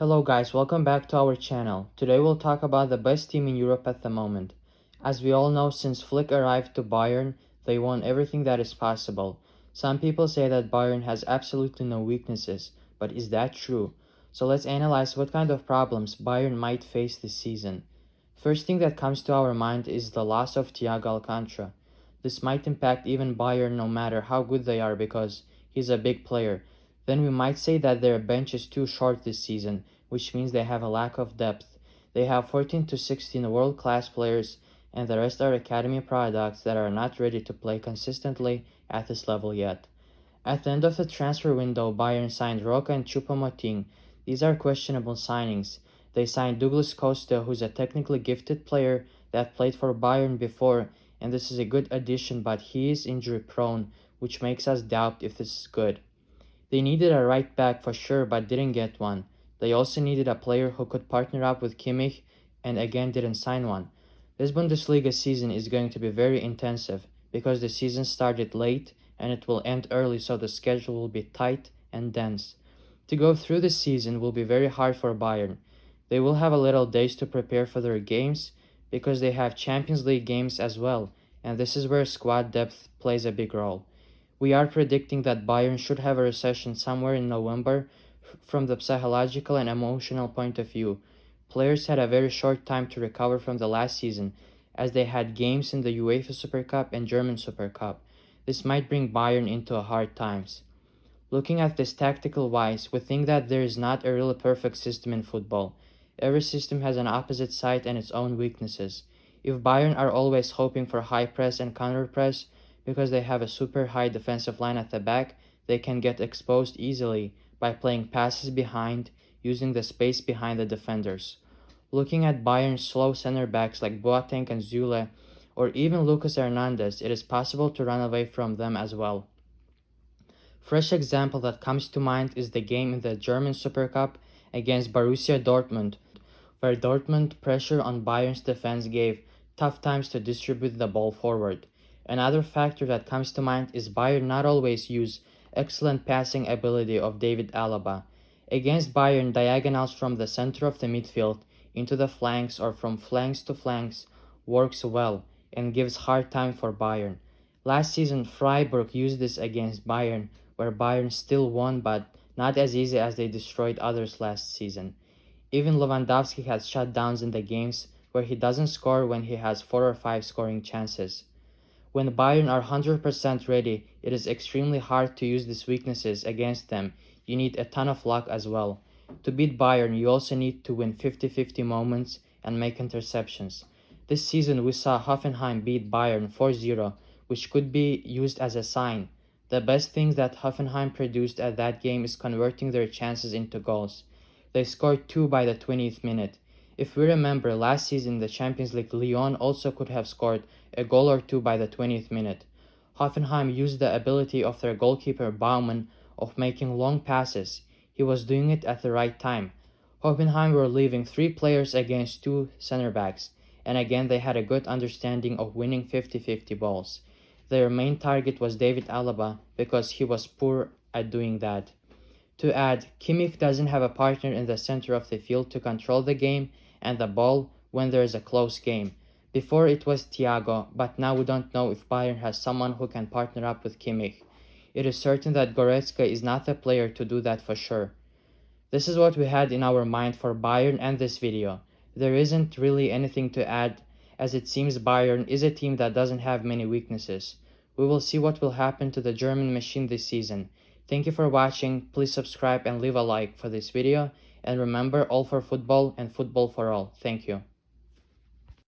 Hello guys, welcome back to our channel. Today we'll talk about the best team in Europe at the moment. As we all know, since Flick arrived to Bayern, they won everything that is possible. Some people say that Bayern has absolutely no weaknesses, but is that true? So let's analyze what kind of problems Bayern might face this season. First thing that comes to our mind is the loss of Thiago Alcantara. This might impact even Bayern no matter how good they are because he's a big player. Then we might say that their bench is too short this season, which means they have a lack of depth. They have 14 to 16 world-class players, and the rest are academy products that are not ready to play consistently at this level yet. At the end of the transfer window, Bayern signed Roca and Choupo-Moting. These are questionable signings. They signed Douglas Costa, who's a technically gifted player that played for Bayern before, and this is a good addition, but he is injury-prone, which makes us doubt if this is good. They needed a right back for sure, but didn't get one. They also needed a player who could partner up with Kimmich, and again didn't sign one. This Bundesliga season is going to be very intensive, because the season started late and it will end early, so the schedule will be tight and dense. To go through the season will be very hard for Bayern. They will have a little days to prepare for their games, because they have Champions League games as well, and this is where squad depth plays a big role. We are predicting that Bayern should have a recession somewhere in November from the psychological and emotional point of view. Players had a very short time to recover from the last season, as they had games in the UEFA Super Cup and German Super Cup. This might bring Bayern into hard times. Looking at this tactical wise, we think that there is not a really perfect system in football. Every system has an opposite side and its own weaknesses. If Bayern are always hoping for high press and counter press, because they have a super high defensive line at the back, they can get exposed easily by playing passes behind, using the space behind the defenders. Looking at Bayern's slow center backs like Boateng and Zule, or even Lucas Hernandez, it is possible to run away from them as well. Fresh example that comes to mind is the game in the German Super Cup against Borussia Dortmund, where Dortmund pressure on Bayern's defense gave tough times to distribute the ball forward. Another factor that comes to mind is Bayern not always use excellent passing ability of David Alaba. Against Bayern, diagonals from the center of the midfield into the flanks or from flanks to flanks works well and gives hard time for Bayern. Last season, Freiburg used this against Bayern, where Bayern still won, but not as easy as they destroyed others last season. Even Lewandowski has shutdowns in the games where he doesn't score when he has 4 or 5 scoring chances. When Bayern are 100% ready, it is extremely hard to use these weaknesses against them. You need a ton of luck as well. To beat Bayern, you also need to win 50-50 moments and make interceptions. This season, we saw Hoffenheim beat Bayern 4-0, which could be used as a sign. The best thing that Hoffenheim produced at that game is converting their chances into goals. They scored 2 by the 20th minute. If we remember, last season in the Champions League, Lyon also could have scored a goal or 2 by the 20th minute. Hoffenheim used the ability of their goalkeeper Baumann of making long passes. He was doing it at the right time. Hoffenheim were leaving 3 players against 2 center backs, and again they had a good understanding of winning 50-50 balls. Their main target was David Alaba because he was poor at doing that. To add, Kimmich doesn't have a partner in the center of the field to control the game and the ball when there is a close game. Before it was Thiago, but now we don't know if Bayern has someone who can partner up with Kimmich. It is certain that Goretzka is not the player to do that for sure. This is what we had in our mind for Bayern and this video. There isn't really anything to add, as it seems Bayern is a team that doesn't have many weaknesses. We will see what will happen to the German machine this season. Thank you for watching. Please subscribe and leave a like for this video. And remember, all for football and football for all. Thank you.